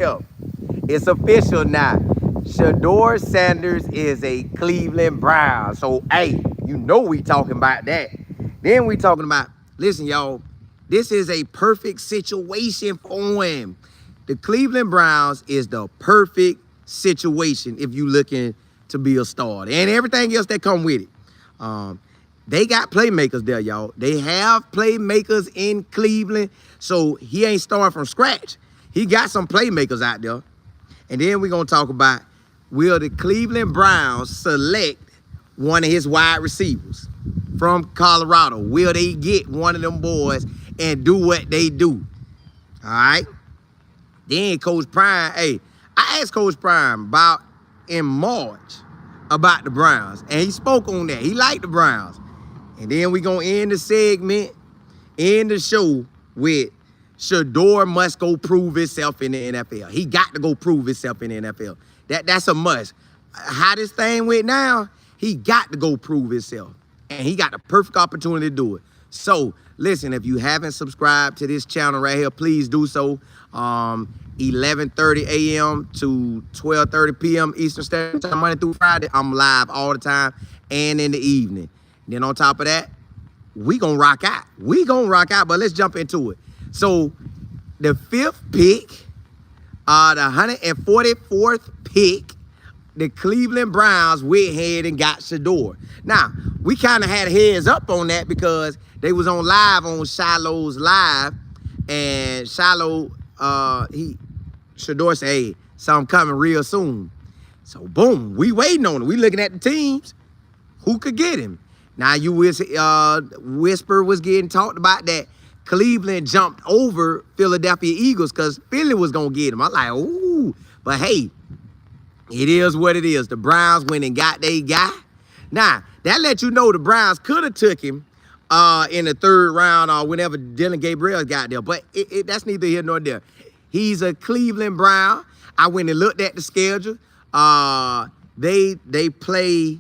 Yep. It's official now. Shedeur Sanders is a Cleveland Brown. So, hey, you know we talking about that. Then we talking about, listen, y'all, this is a perfect situation for him. The Cleveland Browns is the perfect situation if you looking to be a star. And everything else that come with it. They got playmakers there, y'all. They have playmakers in Cleveland. So he ain't starting from scratch. He got some playmakers out there. And then we're going to talk about, will the Cleveland Browns select one of his wide receivers from Colorado? Will they get one of them boys and do what they do? All right? Then Coach Prime, hey, I asked Coach Prime about in March about the Browns, and he spoke on that. He liked the Browns. And then we're going to end the segment, end the show with Shedeur must go prove himself in the NFL. He got to go prove himself in the NFL. That's a must. How this thing went now, he got to go prove himself. And he got the perfect opportunity to do it. So, listen, if you haven't subscribed to this channel right here, please do so. 11:30 a.m. to 12:30 p.m. Eastern Standard Time, Monday through Friday. I'm live all the time and in the evening. Then on top of that, we gonna rock out. But let's jump into it. So the 5th pick, the 144th pick, the Cleveland Browns went ahead and got Shedeur. Now, we kind of had heads up on that because they was on live on Shiloh's live, and Shiloh, Shedeur said, hey, something coming real soon. So boom, we waiting on it. We looking at the teams who could get him. Now you whisper was getting talked about that Cleveland jumped over Philadelphia Eagles because Philly was gonna get him. I'm like, ooh, but hey, it is what it is. The Browns went and got their guy. Now, that let you know the Browns could have took him in the 3rd round or whenever Dylan Gabriel got there. But that's neither here nor there. He's a Cleveland Brown. I went and looked at the schedule. They play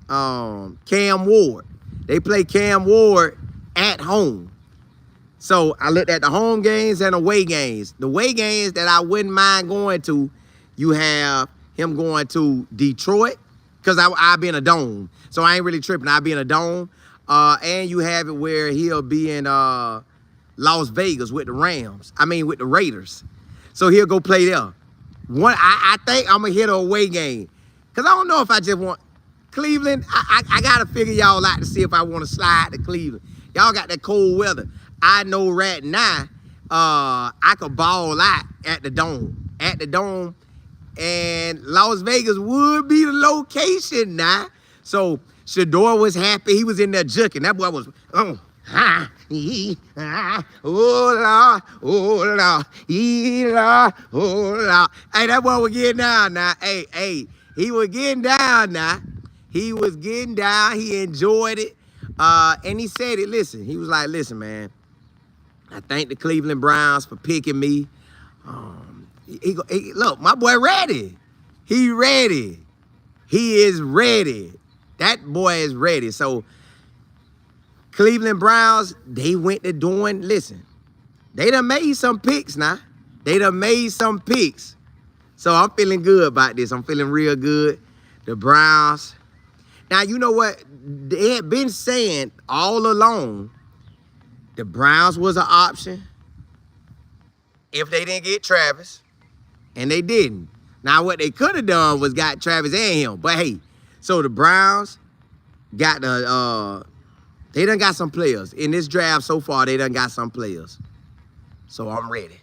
Cam Ward. They play Cam Ward at home. So I looked at the home games and away games. The away games that I wouldn't mind going to, you have him going to Detroit, because I'll be in a dome. So I ain't really tripping. I'll be in a dome. And you have it where he'll be in Las Vegas with the Rams. With the Raiders. So he'll go play there. I think I'm going to hit an away game. Because I don't know if I just want Cleveland. I got to figure y'all out to see if I want to slide to Cleveland. Y'all got that cold weather. I know right now I could ball out at the dome. And Las Vegas would be the location now. So Shedeur was happy. He was in there juking. That boy was, oh Lord, Hey, that boy was getting down now. Hey, he was getting down now. He was getting down. He enjoyed it. And he said it, listen. He was like, listen, man, I thank the Cleveland Browns for picking me. Look, my boy ready. He ready. He is ready. That boy is ready. So Cleveland Browns, they went to doing, listen, they done made some picks now. So I'm feeling good about this. I'm feeling real good. The Browns. Now, you know what? They had been saying all along the Browns was an option if they didn't get Travis. And they didn't. Now, what they could have done was got Travis and him. But, hey, so the Browns got they done got some players. In this draft so far, they done got some players. So I'm ready.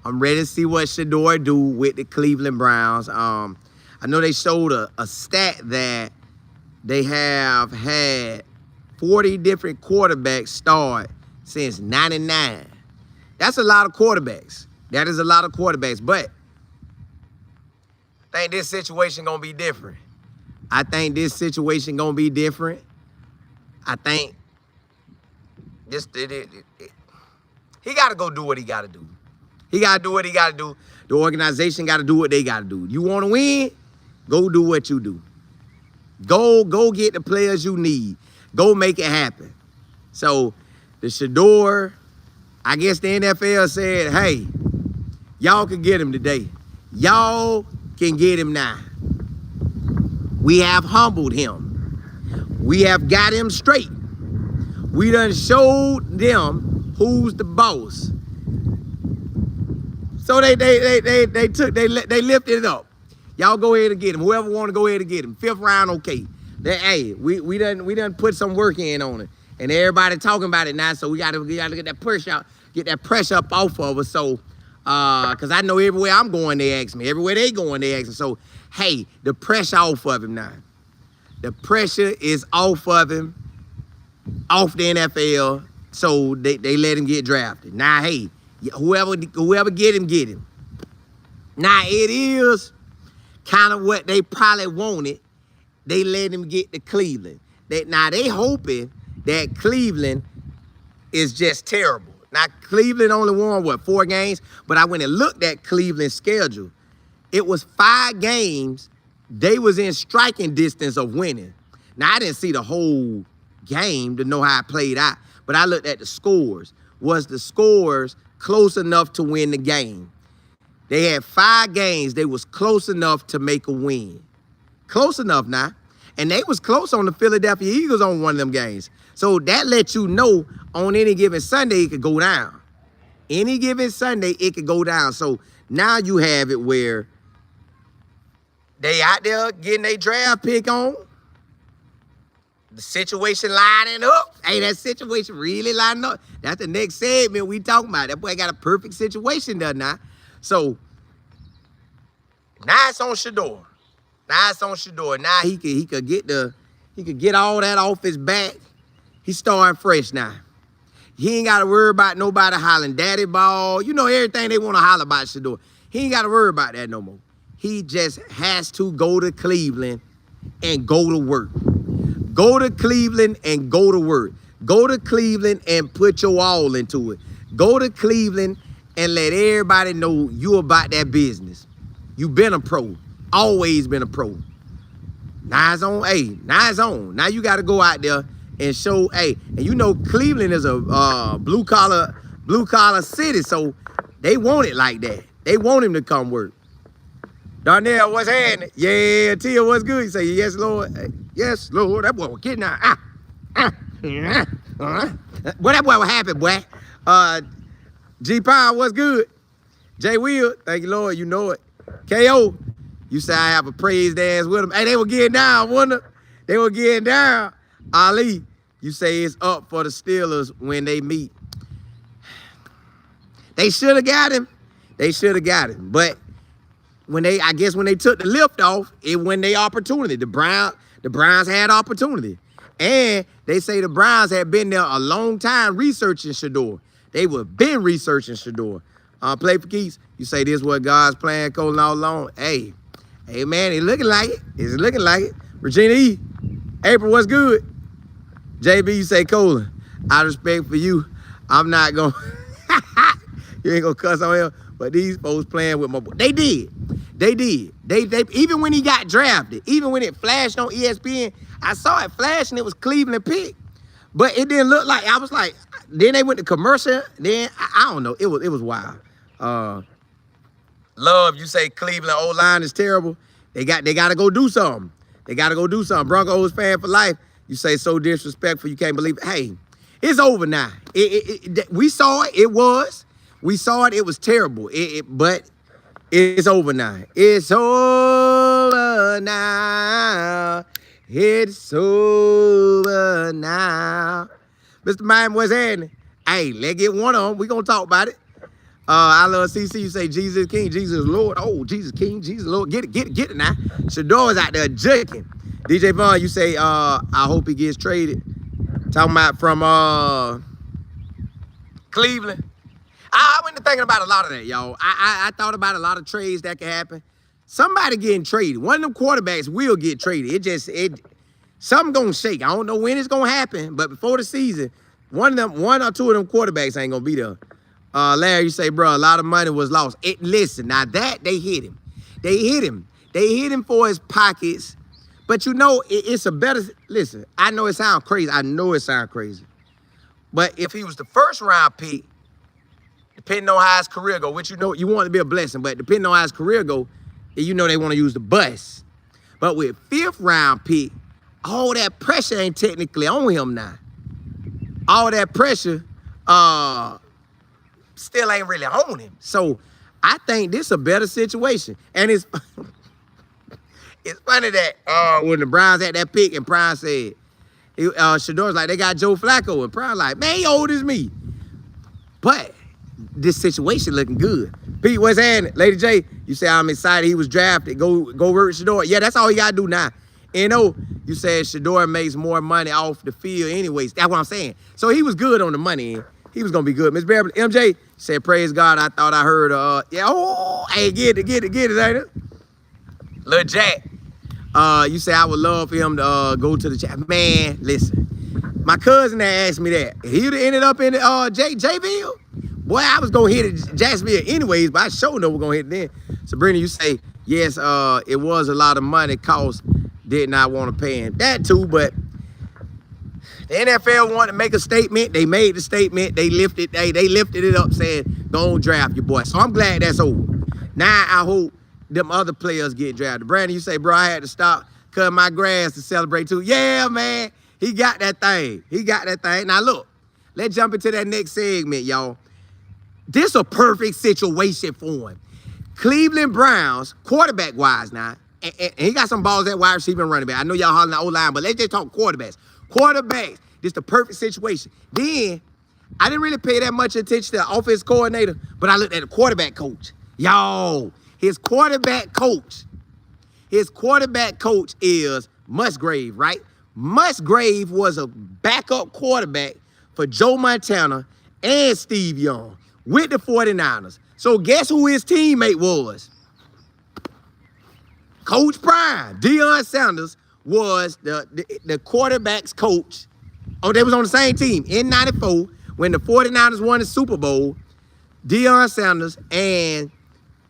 I'm ready to see what Shedeur do with the Cleveland Browns. I know they showed a stat that they have had 40 different quarterbacks start since 99. That's a lot of quarterbacks. That is a lot of quarterbacks. But I think this situation gonna be different. I think this he gotta go do what he gotta do. The organization gotta do what they gotta do. You wanna win? Go do what you do. Go get the players you need. Go make it happen. So the Shedeur, I guess the NFL said, hey, Y'all can get him today. Y'all can get him now. We have humbled him. We have got him straight. We done showed them who's the boss. So they lifted it up. Y'all go ahead and get him. Whoever want to go ahead and get him. 5th round, okay. Hey, we done put some work in on it, and everybody talking about it now. So we gotta get that push out, get that pressure up off of us. So, cause I know everywhere I'm going, they ask me. Everywhere they going, they ask me. So, hey, the pressure off of him now. The pressure is off of him, off the NFL. So they let him get drafted. Now, hey, whoever get him. Now it is kind of what they probably wanted. They let him get to Cleveland. Now they hoping that Cleveland is just terrible. Now Cleveland only won, what, 4 games? But I went and looked at Cleveland's schedule. It was 5 games. They was in striking distance of winning. Now I didn't see the whole game to know how it played out, but I looked at the scores. Was the scores close enough to win the game? They had 5 games. They was close enough to make a win. Close enough now. And they was close on the Philadelphia Eagles on one of them games. So that lets you know on any given Sunday it could go down. Any given Sunday it could go down. So now you have it where they out there getting their draft pick on. The situation lining up. Hey, that situation really lining up. That's the next segment we talking about. That boy got a perfect situation there now. So now it's on Shedeur. Now he could get all that off his back. He's starting fresh now. He ain't got to worry about nobody hollering daddy ball. You know everything they want to holler about Shedeur. He ain't got to worry about that no more. He just has to go to Cleveland and go to work. Go to Cleveland and go to work. Go to Cleveland and put your all into it. Go to Cleveland and let everybody know you about that business. You been a pro. Always been a pro. Now it's on. Hey, now it's on. Now you got to go out there and show. Hey, and you know Cleveland is a blue collar city, so they want it like that. They want him to come work. Darnell, what's happening? Yeah, Tia, what's good? You say, yes, Lord. Hey, yes, Lord. That boy was getting out. Well, that boy was happy, boy. G Power, what's good? J Will, thank you, Lord. You know it. KO, you say I have a praise dance with them. Hey, they were getting down, wasn't they? They were getting down. Ali, you say it's up for the Steelers when they meet. They should have got him. But I guess when they took the lift off, it went their opportunity. The Browns had opportunity. And they say the Browns had been there a long time researching Shedeur. They were been researching Shedeur. Play for keeps. You say this what God's plan calling all along. Hey, man, it's looking like it. Regina E. April, what's good? JB, you say, Colin, out of respect for you, I'm not going to, you ain't going to cuss on him, but these folks playing with my boy. They did. They even when he got drafted, even when it flashed on ESPN, I saw it flash and it was Cleveland pick. But it didn't look like, I was like, then they went to commercial, then, I don't know, it was wild. Love, you say Cleveland O-line is terrible. They got to go do something. Broncos fan for life. You say so disrespectful, you can't believe it. Hey, it's over now. We saw it, it was terrible. But it's over now. It's over now. It's over now. Mr. Miami, what's happening? Hey, let's get one on. We gonna talk about it. I love CC. You say Jesus is King, Jesus is Lord. Oh, Jesus King, Jesus Lord. Get it now. Shedeur is out there juking. DJ Vaughn, you say, I hope he gets traded. Talking about from Cleveland. I went to thinking about a lot of that, y'all. I thought about a lot of trades that could happen. Somebody getting traded. One of them quarterbacks will get traded. Something gonna shake. I don't know when it's gonna happen, but before the season, one or two of them quarterbacks ain't gonna be there. Larry, you say, bro, a lot of money was lost. Listen, now that they hit him. They hit him for his pockets. But you know, it's a better, listen, I know it sounds crazy. But if he was the first round pick, the depending on how his career go, which you know you want to be a blessing, but depending on how his career go, you know they want to use the bus. But with 5th round pick, all that pressure ain't technically on him now. All that pressure still ain't really on him. So I think this a better situation. And it's it's funny that when the Browns had that pick and Prime said, Shedeur's like, they got Joe Flacco, and Prime like, man, he old as me. But this situation looking good. Pete, what's happening? Lady J, you say I'm excited he was drafted. Go work with Shedeur. Yeah, that's all he gotta do now. You said Shedeur makes more money off the field anyways. That's what I'm saying. So he was good on the money end. He was gonna be good. Miss Beverly, MJ said, praise God, I thought I heard hey, get it, ain't it? Lil Jack. You say I would love for him to go to the chat. Man, listen. My cousin that asked me that. He'd have ended up in Jayville. Boy, I was gonna hit it Jacksonville anyways, but I sure know we're gonna hit it then. Sabrina, you say, yes, it was a lot of money cost, did not want to pay him. That too, but the NFL wanted to make a statement. They made the statement. They lifted it up saying, don't draft your boy. So I'm glad that's over. Now I hope them other players get drafted. Brandon, you say, bro, I had to stop cutting my grass to celebrate too. Yeah, man. He got that thing. Now look, let's jump into that next segment, y'all. This a perfect situation for him. Cleveland Browns, quarterback-wise now, and he got some balls at wide receiver and running back. I know y'all hollering the O-line, but let's just talk quarterbacks. Quarterbacks, this the perfect situation. Then, I didn't really pay that much attention to the offense coordinator, but I looked at the quarterback coach. Yo, his quarterback coach is Musgrave, right? Musgrave was a backup quarterback for Joe Montana and Steve Young with the 49ers. So guess who his teammate was? Coach Prime. Deion Sanders was the quarterback's coach. Oh, they was on the same team in 94 when the 49ers won the Super Bowl. Deion Sanders and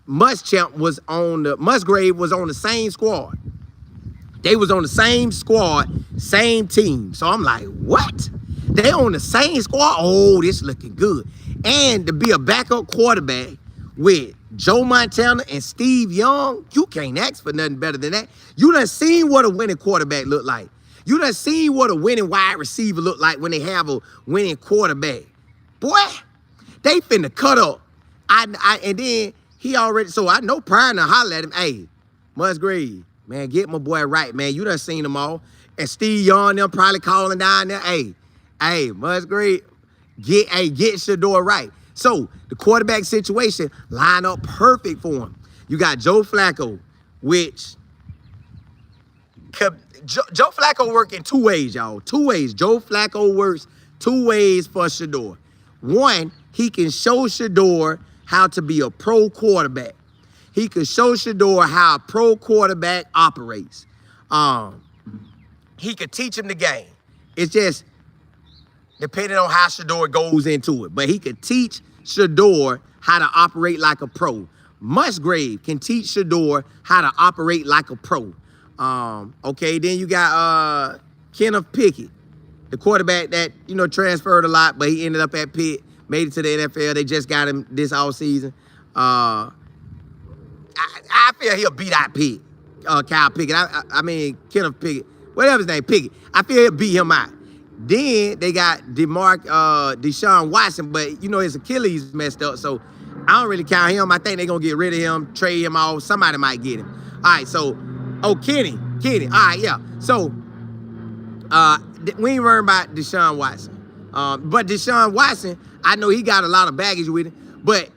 Musgrave was on the same squad. They was on the same squad, same team. So I'm like, what? They on the same squad? Oh, this looking good. And to be a backup quarterback with Joe Montana and Steve Young, you can't ask for nothing better than that. You done seen what a winning quarterback look like. You done seen what a winning wide receiver look like when they have a winning quarterback. Boy, they finna cut up. And then he already, so I know Prime to holler at him, hey, Musgrave, man, get my boy right, man. You done seen them all. And Steve Young, them probably calling down there, hey, Musgrave, get Shedeur right. So the quarterback situation line up perfect for him. You got Joe Flacco, which Joe Flacco work in 2 ways, y'all. 2 ways. Joe Flacco works 2 ways for Shedeur. One, he can show Shedeur how to be a pro quarterback. He can show Shedeur how a pro quarterback operates. He could teach him the game. It's just depending on how Shedeur goes into it. But he could teach Shedeur how to operate like a pro. Musgrave can teach Shedeur how to operate like a pro. Okay, then you got Kenneth Pickett, the quarterback that, transferred a lot, but he ended up at Pitt, made it to the NFL. They just got him this offseason. I feel he'll beat out Pitt, Kyle Pickett. I mean, Kenneth Pickett, whatever his name, Pickett. I feel he'll beat him out. Then they got Deshaun Watson, but his Achilles messed up, so I don't really count him. I think they're gonna get rid of him, trade him off. Somebody might get him. All right, so Kenny. All right, yeah. So we ain't worried about Deshaun Watson. But Deshaun Watson, I know he got a lot of baggage with him, but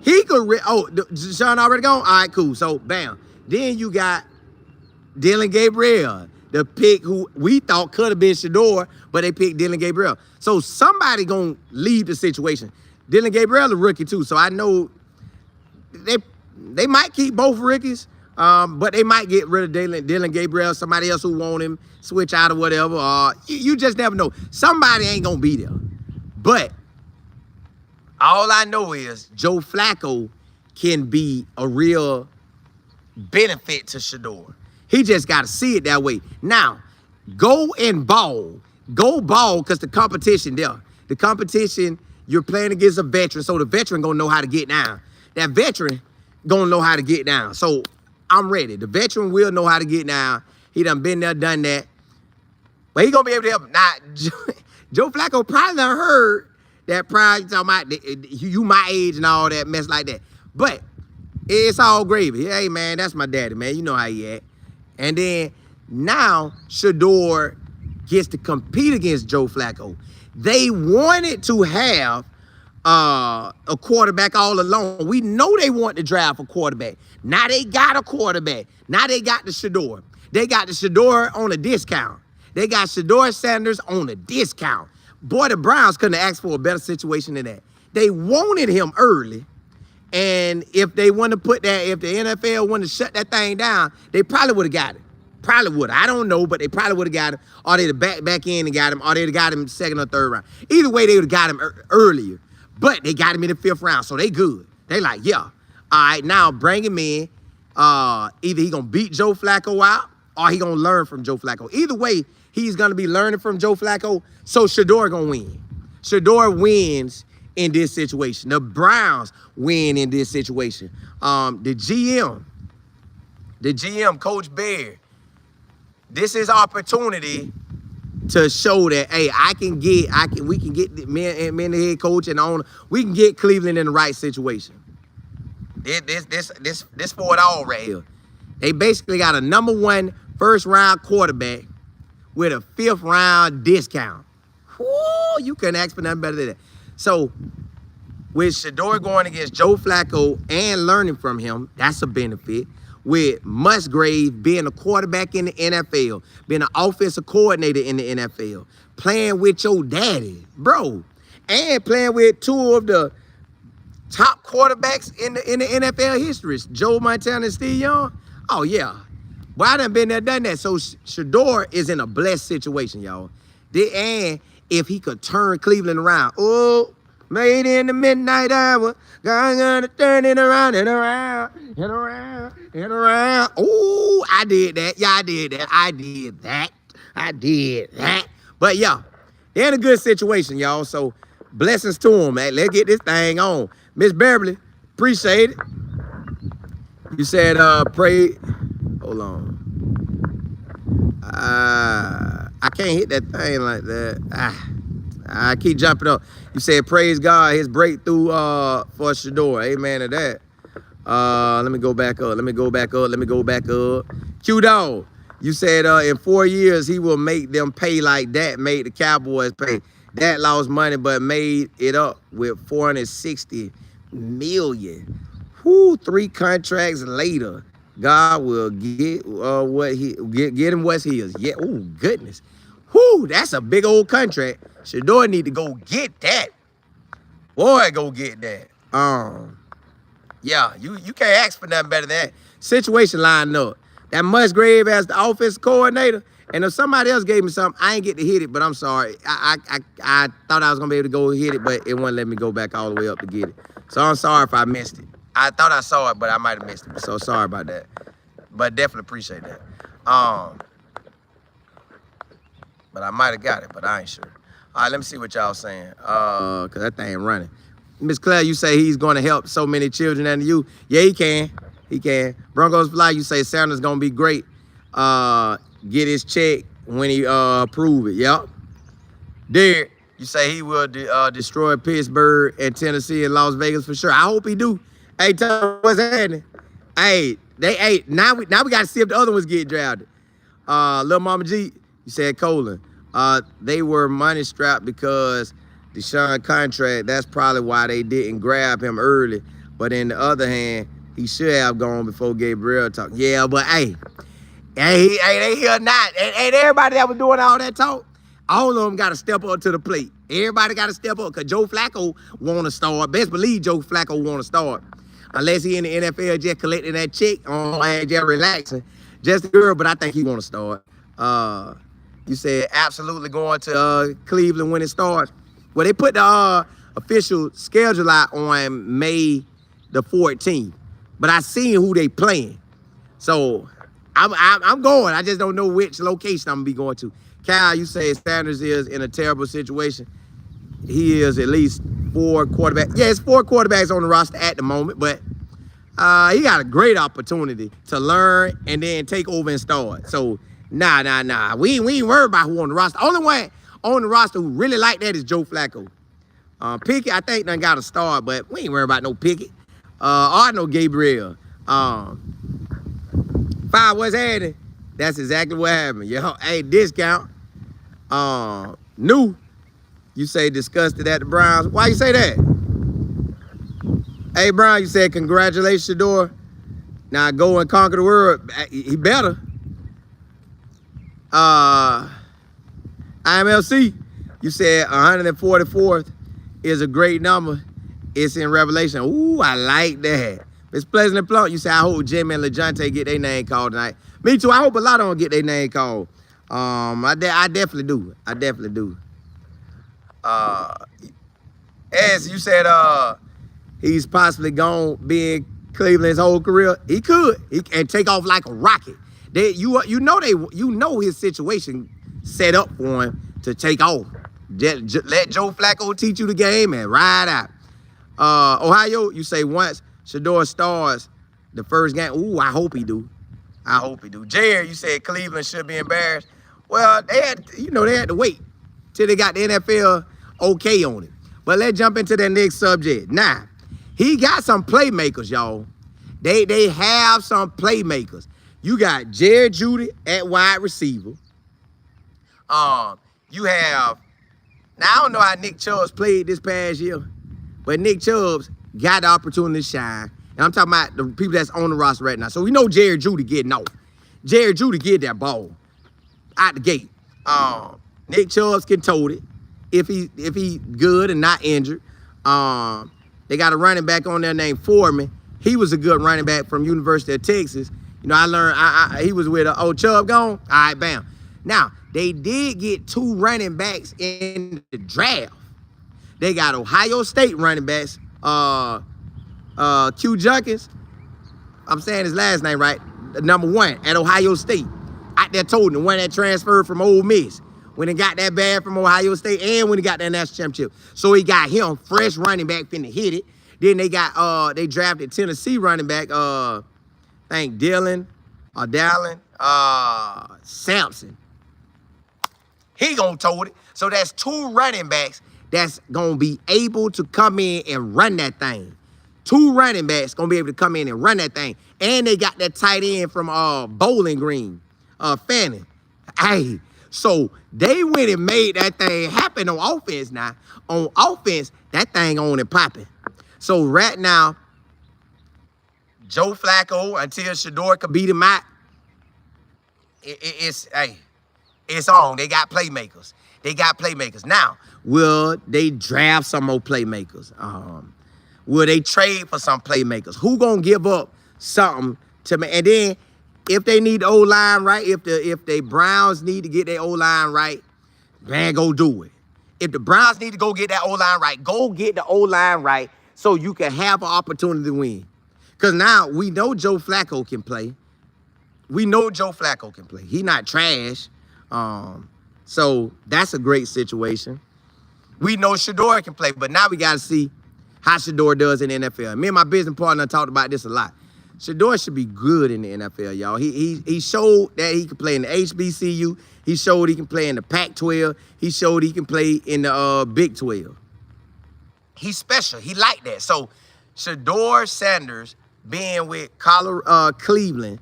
he could. Deshaun already gone. All right, cool. So bam. Then you got Dylan Gabriel, the pick who we thought could have been Shedeur, but they picked Dylan Gabriel. So somebody gonna leave the situation. Dylan Gabriel a rookie too, so I know they might keep both rookies, but they might get rid of Dylan Gabriel, somebody else who want him, switch out or whatever. You just never know. Somebody ain't gonna be there. But all I know is Joe Flacco can be a real benefit to Shedeur. He just got to see it that way. Now, go and ball. Go ball because the competition there. The competition You're playing against a veteran, so the veteran gonna know how to get down. That veteran gonna know how to get down. So I'm ready. The veteran will know how to get down. He done been there, done that. But he gonna be able to help. Now, Joe Flacco probably done heard that prior talking about you my age and all that mess like that. But it's all gravy. Hey man, that's my daddy, man. You know how he act. And then now Shedeur gets to compete against Joe Flacco. They wanted to have a quarterback all along. We know they want to draft a quarterback. Now they got a quarterback. Now they got the Shedeur. They got the Shedeur on a discount. They got Shedeur Sanders on a discount. Boy, the Browns couldn't ask for a better situation than that. They wanted him early. And if they want to put that, if the NFL wanted to shut that thing down, they probably would have got it. Probably would have. I don't know, but they probably would have got him. Or they'd have back in and got him. Or they'd have got him second or third round. Either way, they would have got him earlier. But they got him in the 5th round, so they good. They like, yeah. All right, now bring him in. Either he going to beat Joe Flacco out or he going to learn from Joe Flacco. Either way, he's going to be learning from Joe Flacco, so Shedeur going to win. Shedeur wins in this situation. The Browns win in this situation. The GM, Coach Bear, this is opportunity to show that, hey, we can get me and the head coach and the owner, we can get Cleveland in the right situation. This for it all right here. They basically got a #1 first-round quarterback with a 5th round discount. Whoo, you couldn't ask for nothing better than that. So with Shedeur going against Joe Flacco and learning from him, that's a benefit. With Musgrave being a quarterback in the NFL, being an offensive coordinator in the NFL, playing with your daddy, bro, and playing with 2 of the top quarterbacks in the NFL history, Joe Montana and Steve Young. Oh, yeah. Well, I done been there, done that. So Shedeur is in a blessed situation, y'all. And if he could turn Cleveland around, oh, made in the midnight hour, gonna turn it around and around and around and around. Oh, I did that. Yeah, I did that. But yeah, they're in a good situation, y'all. So blessings to them, man. Let's get this thing on. Miss Beverly, appreciate it. You said pray. Hold on. I can't hit that thing like that. I keep jumping up. You said praise God, his breakthrough for Shedeur. Amen to that. Let me go back up. Q-Dog, you said in 4 years he will make them pay like that, made the Cowboys pay. That lost money but made it up with $460 million. Whoo, 3 contracts later, God will get get him what's his. Yeah, oh goodness. Whoo, that's a big old contract. Shedeur need to go get that. Boy, go get that. Yeah, you can't ask for nothing better than that. Situation lined up. That Musgrave as the offensive coordinator. And if somebody else gave me something, I ain't get to hit it, but I'm sorry. I thought I was gonna be able to go hit it, but it wouldn't let me go back all the way up to get it. So I'm sorry if I missed it. I thought I saw it, but I might have missed it. So sorry about that. But definitely appreciate that. But I might have got it, but I ain't sure. All right, let me see what y'all saying. Cause that thing running. Miss Claire, you say he's going to help so many children and youth. Yeah, he can. He can. Broncos Fly, you say Sanders going to be great. Get his check when he approve it. Yep. Derek, you say he will destroy Pittsburgh and Tennessee and Las Vegas for sure. I hope he do. Hey, tell me what's happening. Hey, now we got to see if the other ones get drafted. Lil Mama G, you said Colin. They were money strapped because Deshaun contract, that's probably why they didn't grab him early. But in the other hand, he should have gone before Gabriel talk. Yeah, but hey, they here not. And everybody that was doing all that talk, all of them got to step up to the plate. Everybody got to step up because Joe Flacco want to start. Best believe Joe Flacco want to start. Unless he in the NFL just collecting that check and just relaxing. Just a girl, but I think he want to start. You said absolutely going to Cleveland when it starts. Well, they put the official schedule out on May the 14th, but I seen who they playing, so I'm going. I just don't know which location I'm gonna be going to. Kyle, you say Sanders is in a terrible situation. He is at least 4 quarterbacks. Yeah, it's 4 quarterbacks on the roster at the moment, but he got a great opportunity to learn and then take over and start. So, nah. We ain't worried about who on the roster. Only one on the roster who really like that is Joe Flacco. Pickett, I think, done got a start, but we ain't worried about no Pickett. Or no Gabriel. 5, what's happening? That's exactly what happened. Yo, hey, discount. New. You say disgusted at the Browns. Why you say that? Hey, Brown, you said congratulations, Shedeur. Now go and conquer the world. He better. IMLC, you said 144th is a great number. It's in Revelation. Ooh, I like that. It's Pleasant and Plump. You said, I hope Jimmy and LeJontay get their name called tonight. Me too. I hope a lot of them get their name called. I definitely do. I definitely do. As you said, he's possibly gonna be in Cleveland's whole career. He could. He can take off like a rocket. You know his situation set up for him to take off. Let Joe Flacco teach you the game and ride out. Ohio, you say once Shedeur starts the first game. Ooh, I hope he do. I hope he do. Jared, you said Cleveland should be embarrassed. Well, they had to wait till they got the NFL okay on it. But let's jump into that next subject. Now, he got some playmakers, y'all. They have some playmakers. You got Jerry Jeudy at wide receiver. You have, now I don't know how Nick Chubb's played this past year, but Nick Chubb's got the opportunity to shine. And I'm talking about the people that's on the roster right now. So we know Jerry Jeudy getting off. Jerry Jeudy get that ball out the gate. Nick Chubb's can tote it if he good and not injured. They got a running back on there named Foreman. He was a good running back from University of Texas. You know, I learned he was with Chubb gone. All right, bam. Now, they did get 2 running backs in the draft. They got Ohio State running backs, Q Junkins. I'm saying his last name right. Number 1 at Ohio State. Out there told the one that transferred from Ole Miss. When he got that bad from Ohio State and when he got that national championship. So he got him, fresh running back, finna hit it. Then they got, they drafted Tennessee running back, I think Dallin Sampson. He gonna tote it. So that's 2 running backs that's gonna be able to come in and run that thing. 2 running backs gonna be able to come in and run that thing. And they got that tight end from Bowling Green, Fanning. Hey, so they went and made that thing happen on offense now. On offense, that thing on and popping. So right now, Joe Flacco, until Shedeur could beat him out, it's on. They got playmakers. Now, will they draft some more playmakers? Will they trade for some playmakers? Who gonna give up something to me? And then, if they need the O-line right, if the Browns need to get their O-line right, man, go do it. If the Browns need to go get that O-line right, go get the O-line right so you can have an opportunity to win. Because now we know Joe Flacco can play. He not trash. So that's a great situation. We know Shedeur can play, but now we got to see how Shedeur does in the NFL. Me and my business partner talked about this a lot. Shedeur should be good in the NFL, y'all. He showed that he can play in the HBCU. He showed he can play in the Pac-12. He showed he can play in the Big 12. He's special. He like that. So Shedeur Sanders being with Cleveland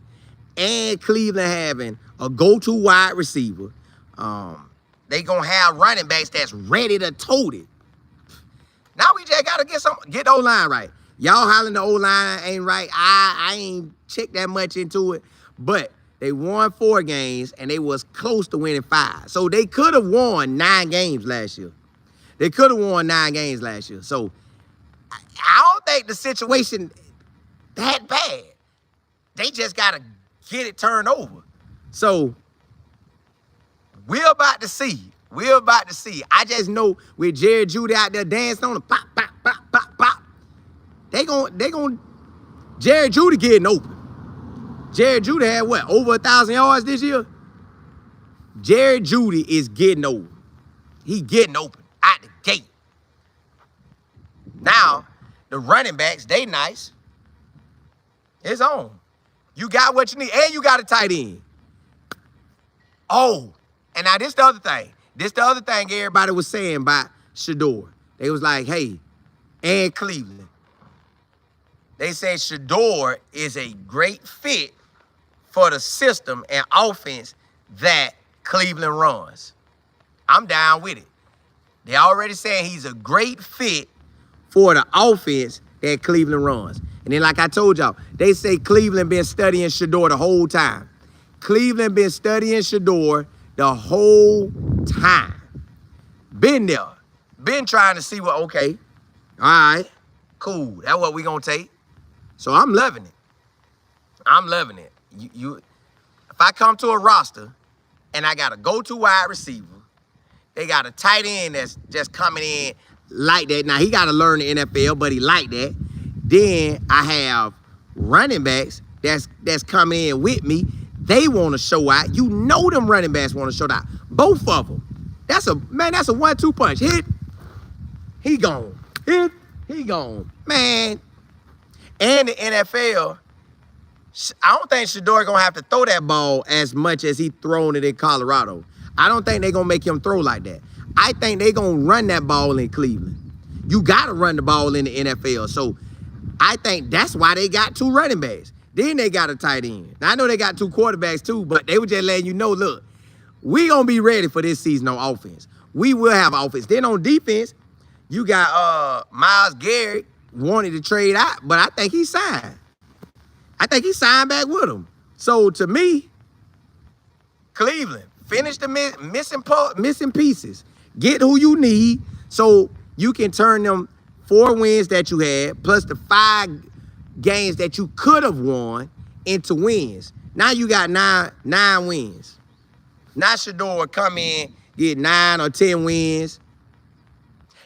and Cleveland having a go-to wide receiver, they gonna have running backs that's ready to tote it. Now we just gotta get the O-line right. Y'all hollering the O-line ain't right. I ain't checked that much into it, but they won 4 games and they was close to winning 5. So they could have won 9 games last year. So I don't think the situation that bad. They just gotta get it turned over. So we're about to see. I just know with Jerry Jeudy out there dancing on the pop, pop, pop, pop, pop. They gon' Jerry Jeudy getting open. Jerry Jeudy had what, over 1,000 yards this year? Jerry Jeudy is getting open. He getting open out the gate. Now, the running backs, they nice. It's on. You got what you need, and you got a tight end. Oh, and now this the other thing. This the other thing everybody was saying about Shedeur. They was like, hey, and Cleveland. They said Shedeur is a great fit for the system and offense that Cleveland runs. I'm down with it. They already said he's a great fit for the offense that Cleveland runs. And then like I told y'all, they say Cleveland been studying Shedeur the whole time. Cleveland been studying Shedeur the whole time. Been there. Been trying to see what, okay, all right, cool. That's what we gonna take. So I'm loving it. I'm loving it. If I come to a roster and I got a go-to wide receiver, they got a tight end that's just coming in like that. Now, he got to learn the NFL, but he like that. Then I have running backs that's coming in with me. They want to show out. You know them running backs want to show out. Both of them. That's a 1-2 punch. Hit, he gone. Hit, he gone. Man. And the NFL, I don't think Shedeur gonna have to throw that ball as much as he thrown it in Colorado. I don't think they're gonna make him throw like that. I think they're gonna run that ball in Cleveland. You gotta run the ball in the NFL. So I think that's why they got 2 running backs. Then they got a tight end. Now I know they got 2 quarterbacks too, but they were just letting you know, look, we gonna be ready for this season on offense. We will have offense. Then on defense, you got Myles Garrett wanted to trade out, but I think he signed. I think he signed back with him. So to me, Cleveland, finish the missing pieces. Get who you need so you can turn them 4 wins that you had plus the 5 games that you could have won into wins. Now you got 9 wins. Now Shedeur come in, get 9 or 10 wins.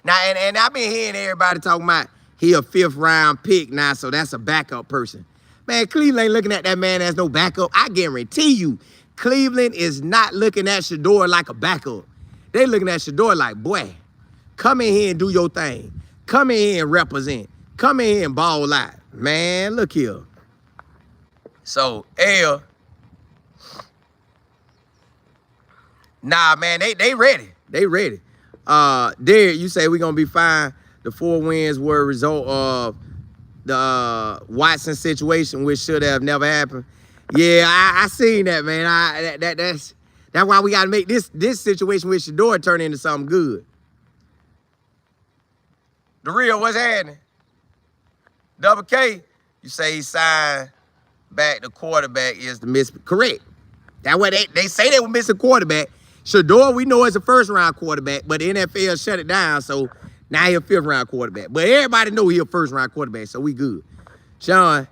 Now, and I've been hearing everybody talking about he a 5th round pick now, so that's a backup person. Man, Cleveland ain't looking at that man as no backup. I guarantee you, Cleveland is not looking at Shedeur like a backup. They looking at Shedeur like, boy, come in here and do your thing. Come in here and represent. Come in here and ball out. Man, look here. So, nah, man, they ready. They ready. Derek, you say we're going to be fine. The 4 wins were a result of the Watson situation, which should have never happened. Yeah, I seen that, man. That's why we got to make this situation with Shedeur turn into something good. The real, what's happening? Double K, you say he signed back the quarterback is the miss. Correct. That's what they say they were missing quarterback. Shedeur, we know is a 1st round quarterback, but the NFL shut it down, so now he a 5th round quarterback. But everybody know he a 1st round quarterback, so we good. Sean,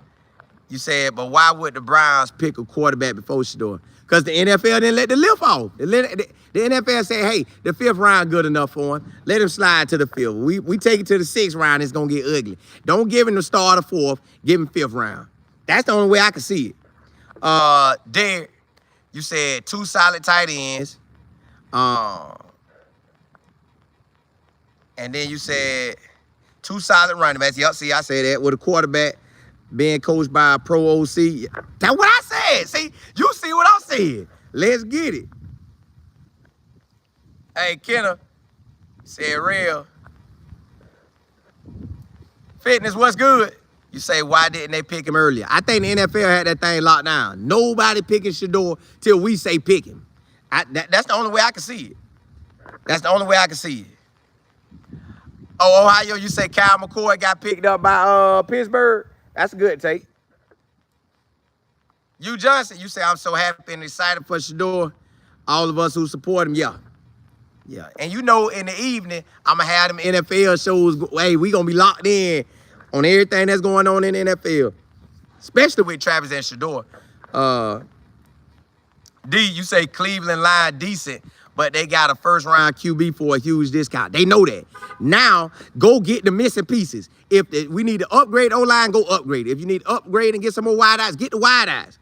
you said, but why would the Browns pick a quarterback before Shedeur? Because the NFL didn't let the lift off. The NFL said, hey, the 5th round good enough for him. Let him slide to the 5th. We take it to the 6th round, it's going to get ugly. Don't give him the start of 4th, give him 5th round. That's the only way I can see it. Derek, you said 2 solid tight ends. And then you said 2 solid running backs. Yup, see, I said that with a quarterback being coached by a pro OC. That's what I said. See, you see what I'm saying. Let's get it. Hey, Kenna said, real. Fitness, what's good? You say, why didn't they pick him earlier? I think the NFL had that thing locked down. Nobody picking Shedeur till we say pick him. That's the only way I can see it. That's the only way I can see it. Oh, Ohio, you say Kyle McCoy got picked up by Pittsburgh? That's a good take. You Johnson, you say, I'm so happy and excited for Shedeur. All of us who support him, yeah. Yeah. And you know, in the evening, I'm going to have them NFL shows. Hey, we going to be locked in on everything that's going on in the NFL, especially with Travis and Shedeur. D, you say Cleveland line decent, but they got a 1st round QB for a huge discount. They know that. Now, go get the missing pieces. If we need to upgrade O-line, go upgrade. If you need to upgrade and get some more wide eyes, get the wide eyes.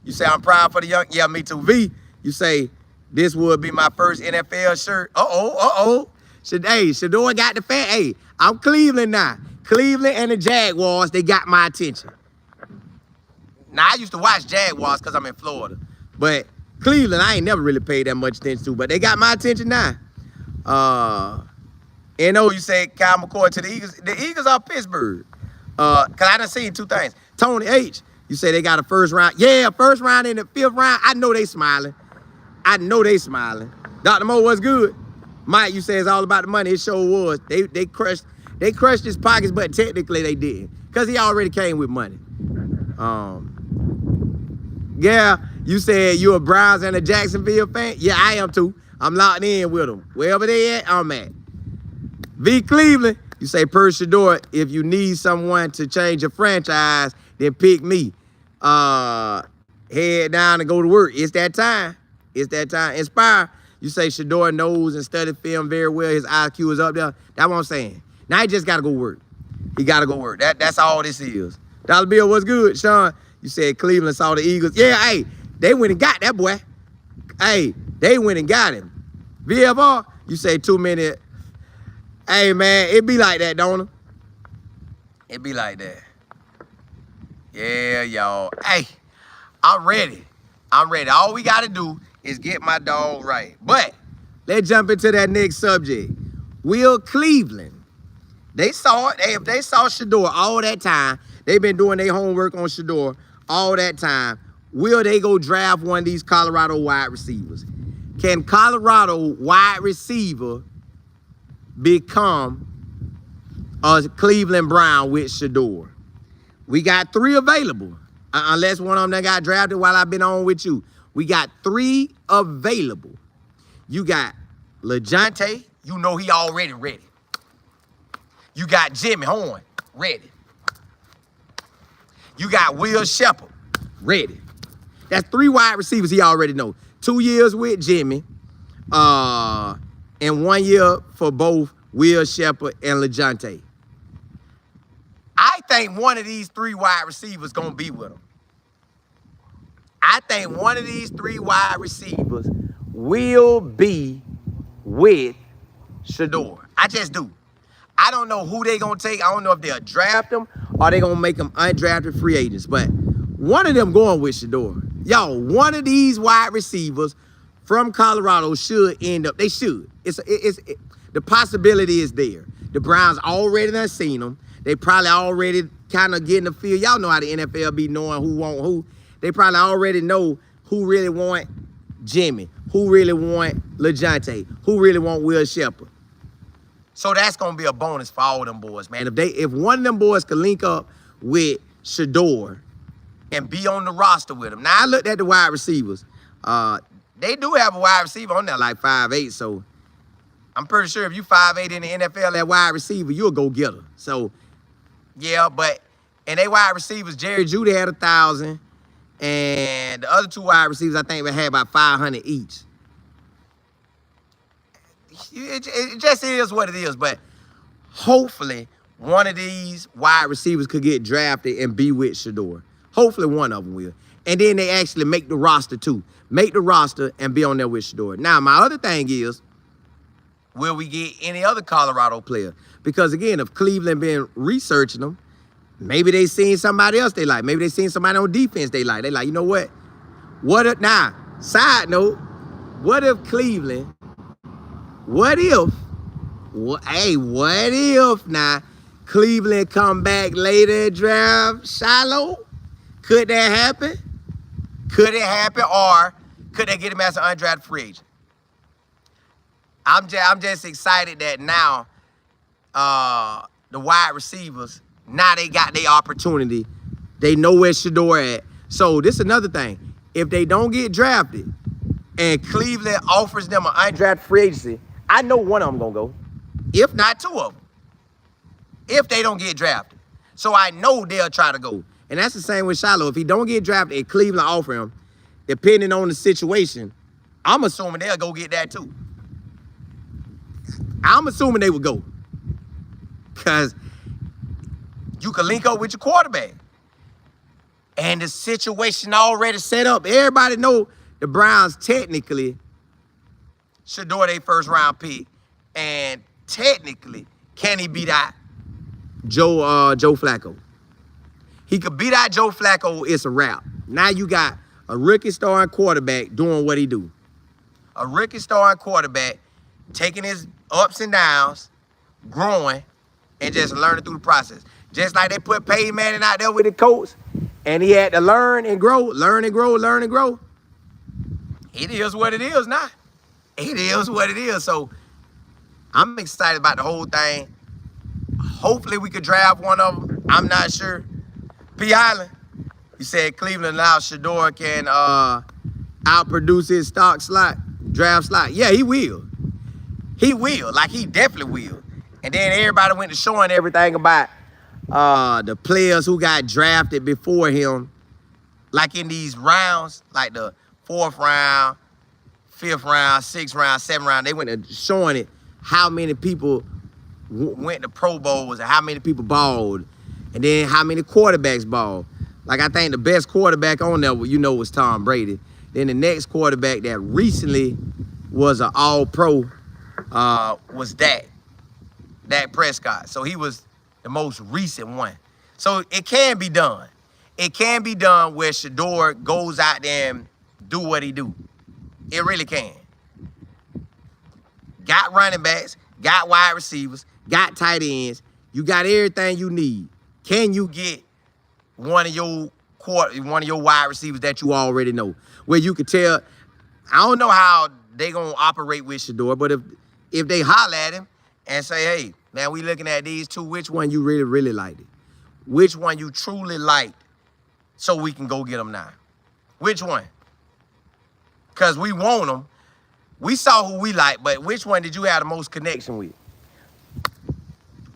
You say I'm proud for the young. Yeah, me too. V, you say This would be my first NFL shirt. Hey, Shedeur got the fan. Hey, I'm Cleveland now. Cleveland and the Jaguars, they got my attention. Now, I used to watch Jaguars because I'm in Florida. But Cleveland, I ain't never really paid that much attention to. But they got my attention now. You say Kyle McCoy to the Eagles. The Eagles are Pittsburgh. Because I done seen two things. Tony H., you say they got a first round. Yeah, first round and the fifth round. I know they smiling. Dr. Mo, what's good? Mike, you say it's all about the money. It sure was. They crushed his pockets, but technically they didn't. Because he already came with money. Yeah, you said you a Browns and a Jacksonville fan? Yeah, I am too. I'm locked in with them. Wherever they at, I'm at. V Cleveland, you say per Shedeur, if you need someone to change your franchise, then pick me. Head down and go to work. It's that time. Inspire, you say Shedeur knows and studied film very well. His IQ is up there. That's what I'm saying. Now he just got to go work. He got to go work. That's all this is. Dollar Bill, what's good? Sean, you said Cleveland saw the Eagles. Yeah, hey, they went and got that boy. Hey, they went and got him. VFR, you say 2 minutes. Hey, man, it be like that, don't it? It be like that. Yeah, y'all. Hey, I'm ready. All we got to do is get my dog right. But let's jump into that next subject. Will Cleveland, they saw it. If they saw Shedeur all that time, they've been doing their homework on Shedeur all that time, will they go draft one of these Colorado wide receivers? Can Colorado wide receiver become a Cleveland Brown with Shedeur? We got 3 available. Unless one of them that got drafted while I've been on with you. We got 3 available. You got LeJohntay. You know he already ready. You got Jimmy Horn. Ready. You got Will Shepherd. Ready. That's 3 wide receivers he already know. 2 years with Jimmy. And 1 year for both Will Shepherd and LeJohntay. I think one of these 3 wide receivers gonna be with him. I think one of these 3 wide receivers will be with Shedeur. I just do. I don't know who they gonna take. I don't know if they'll draft them or they gonna make them undrafted free agents. But one of them going with Shedeur. Yo, one of these wide receivers from Colorado should end up. They should. The possibility is there. The Browns already done seen them. They probably already kind of getting the feel. Y'all know how the NFL be knowing who want who. They probably already know who really want Jimmy, who really want LeJohntay, who really want Will Shepherd. So that's gonna be a bonus for all them boys, man. If one of them boys could link up with Shedeur and be on the roster with him. Now I looked at the wide receivers. They do have a wide receiver on there like 5'8", so I'm pretty sure if you 5'8" in the NFL at wide receiver, you'll go get her. So yeah, and they wide receivers, Jerry Jeudy had 1,000, and the other 2 wide receivers I think they had about 500 each. It just is what it is, but hopefully one of these wide receivers could get drafted and be with Shedeur. Hopefully one of them will. And then they actually make the roster too. Make the roster and be on there with Shedeur. Now, my other thing is, will we get any other Colorado player? Because again, if Cleveland been researching them, maybe they seen somebody else they like. Maybe they seen somebody on defense they like. They like, you know what? Now, side note, what if Cleveland, what if now Cleveland come back later and draft Shiloh? Could that happen? Could it happen, or could they get him as an undrafted free agent? I'm just excited that now the wide receivers, now they got their opportunity. They know where Shedeur at. So this is another thing. If they don't get drafted and Cleveland offers them an undrafted free agency, I know one of them gonna go. If not 2 of them. If they don't get drafted. So I know they'll try to go. And that's the same with Shiloh. If he don't get drafted and Cleveland offer him, depending on the situation, I'm assuming they'll go get that too. I'm assuming they would go. Because you can link up with your quarterback. And the situation already set up. Everybody know the Browns technically Shedeur they first round pick, and technically, can he beat out Joe Flacco? He could beat out Joe Flacco, it's a wrap. Now you got a rookie starting quarterback doing what he do. A rookie starting quarterback taking his ups and downs, growing, and just learning through the process. Just like they put Peyton Manning out there with the coach, and he had to learn and grow, learn and grow, learn and grow. It is what it is now. It is what it is. So I'm excited about the whole thing. Hopefully we could draft one of them. I'm not sure. P. Island, you said Cleveland now Shedeur can outproduce his stock slot, draft slot. Yeah, he will. He will. Like, he definitely will. And then everybody went to showing everything about the players who got drafted before him, like in these rounds, like the 4th round, 5th round, 6th round, 7th round. They went to showing it how many people went to Pro Bowls and how many people balled, and then how many quarterbacks balled. Like, I think the best quarterback on there, you know, was Tom Brady. Then the next quarterback that recently was an all-pro was Dak Prescott. So he was the most recent one. So it can be done. It can be done where Shedeur goes out there and do what he do. It really can. Got running backs, got wide receivers, got tight ends. You got everything you need. Can you get one of your wide receivers that you already know, where you could tell? I don't know how they gonna operate with Shedeur, but if they holler at him and say, hey, man, we looking at these two, which one you really, really liked it? Which one you truly liked, so we can go get them now? Which one? Because we want them. We saw who we like, but which one did you have the most connection with?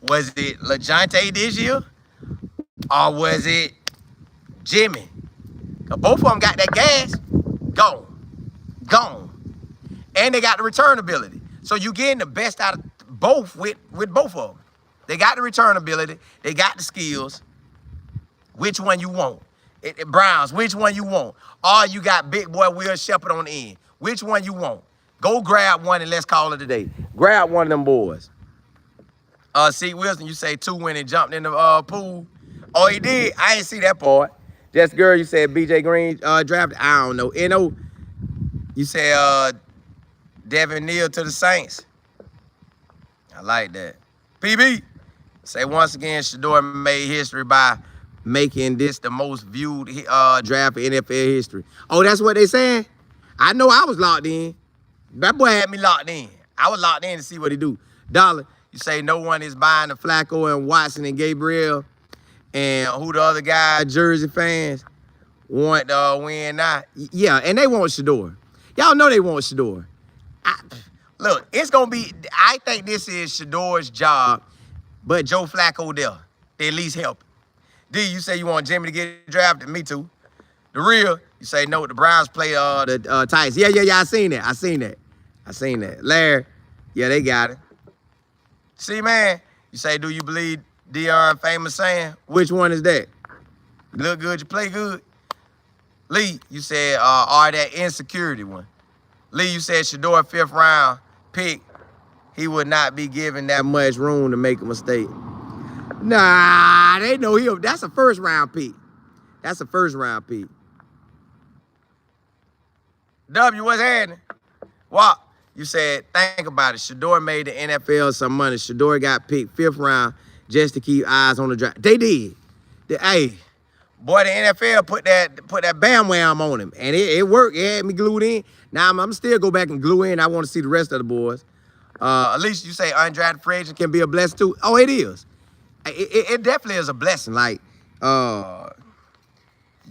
Was it LeJounte this year? Or was it Jimmy? Because both of them got that gas. Gone. And they got the return ability. So you getting the best out of both with both of them. They got the return ability. They got the skills. Which one you want? Browns, which one you want? Or you got big boy Will Shepherd on the end. Which one you want? Go grab one and let's call it a day. Grab one of them boys. C. Wilson, you say 2 when he jumped in the pool. Oh, he did? I ain't see that part. Just girl, you said B.J. Green drafted. I don't know. N.O., you said Devin Neal to the Saints. I like that. PB, say once again, Shedeur made history by making this the most viewed draft in NFL history. Oh, that's what they saying? I know I was locked in. That boy had me locked in. I was locked in to see what he do. Dollar, you say no one is buying the Flacco and Watson and Gabriel. And who the other guy, Jersey fans, want to win now? Yeah, and they want Shedeur. Y'all know they want Shedeur. Look, it's going to be, I think this is Shedeur's job, but Joe Flacco there. They at least help. D, you say you want Jimmy to get drafted? Me too. The real, you say no, the Browns play the Titans. Yeah, I seen that. Larry, yeah, they got it. See, man, you say, do you believe Deion famous saying? Which one is that? You look good, you play good. Lee, you said, that insecurity one. Lee, you said Shedeur 5th round pick. He would not be given that much room to make a mistake. Nah, they know him. That's a 1st round pick. That's a 1st round pick. W, what's happening? What? You said, think about it. Shedeur made the NFL some money. Shedeur got picked 5th round just to keep eyes on the draft. They did. Hey, boy, the NFL put that bam wham on him, and it worked. It had me glued in. Now I'm still go back and glue in. I want to see the rest of the boys. At least you say undrafted free agent can be a blessing too. Oh, it is. It definitely is a blessing. Like,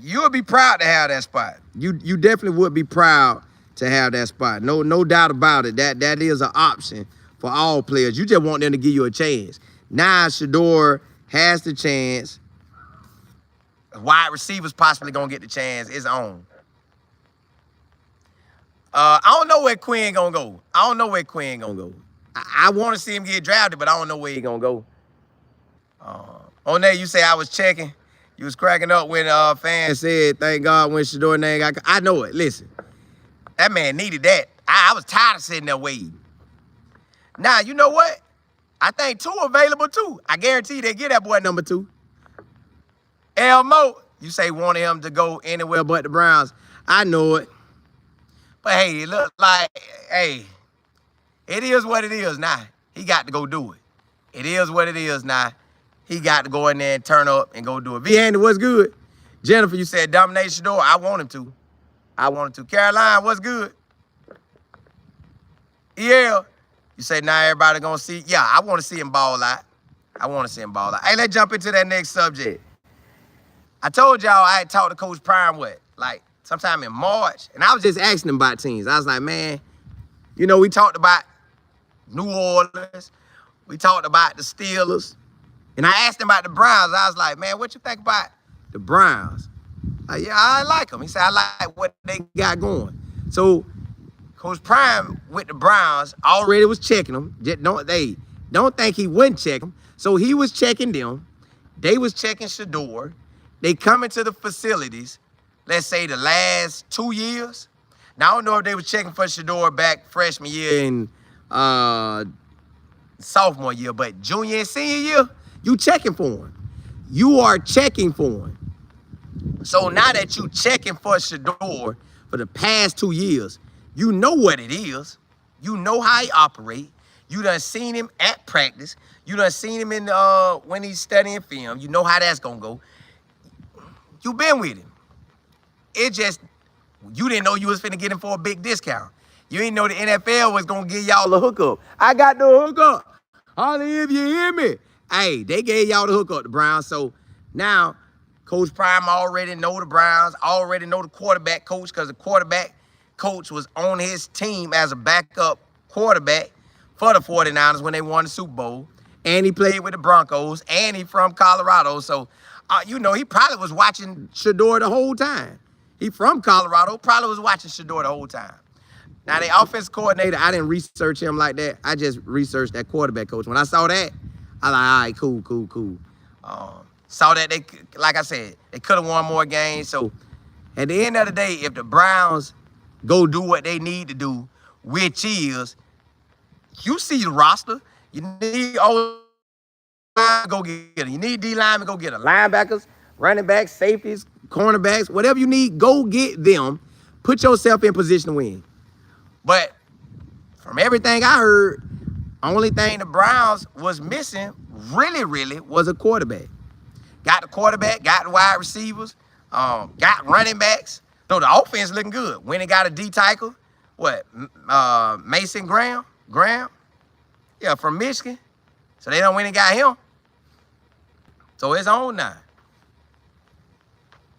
you would be proud to have that spot. You definitely would be proud to have that spot. No doubt about it. That is an option for all players. You just want them to give you a chance. Now Shedeur has the chance. Wide receivers possibly gonna get the chance. It's on. I don't know where Quinn gonna go. I want to see him get drafted, but I don't know where he gonna go. On there, you say I was checking. You was cracking up when fans said, thank God when Shedeur name got. I know it. Listen, that man needed that. I was tired of sitting there waiting. Now, you know what? I think 2 available too. I guarantee they get that boy number 2. Elmo, you say wanted him to go anywhere but the Browns. I know it. But hey, it look like, hey, it is what it is now. He got to go do it. It is what it is now. He got to go in there and turn up and go do it. V. Andy, what's good? Jennifer, you said dominate Shedeur. I want him to. I want him to. Caroline, what's good? Yeah. You say now everybody gonna see. Yeah, I want to see him ball out. I want to see him ball out. Hey, let's jump into that next subject. I told y'all I had talked to Coach Prime like sometime in March, and I was just asking him about teams. I was like, man, you know, we talked about New Orleans, we talked about the Steelers, and I asked him about the Browns. I was like, man, what you think about the Browns? Like, yeah, I like them. He said, I like what they got going. So Coach Prime with the Browns already was checking them. They don't think he wouldn't check them. So he was checking them. They was checking Shedeur. They come into the facilities, let's say the last 2 years. Now, I don't know if they were checking for Shedeur back freshman year and sophomore year, but junior and senior year, you checking for him. You are checking for him. So now that you checking for Shedeur for the past 2 years, you know what it is. You know how he operate. You done seen him at practice. You done seen him in when he's studying film. You know how that's gonna go. You been with him. It just, you didn't know you was finna get him for a big discount. You didn't know the NFL was gonna give y'all a hookup. I got the hookup. Holly, if you hear me. Hey, they gave y'all the hookup, the Browns. So now, Coach Prime already know the Browns, already know the quarterback coach, because the quarterback coach was on his team as a backup quarterback for the 49ers when they won the Super Bowl. And he played with the Broncos, and he from Colorado. So, you know, he probably was watching Shedeur the whole time. He from Colorado, probably was watching Shedeur the whole time. Now, the offense coordinator, I didn't research him like that. I just researched that quarterback coach. When I saw that, I was like, all right, cool. Saw that they, like I said, they could have won more games. So, at the end of the day, if the Browns go do what they need to do, which is, you see the roster, you need O-line, go get it. You need D-linemen, go get it. Linebackers, running backs, safeties, cornerbacks, whatever you need, go get them. Put yourself in position to win. But from everything I heard, only thing the Browns was missing, really, was a quarterback. Got the quarterback, got the wide receivers, got running backs. So the offense looking good. When they got a D tackle, Mason Graham? Yeah, from Michigan. So they done went and got him. So it's on now.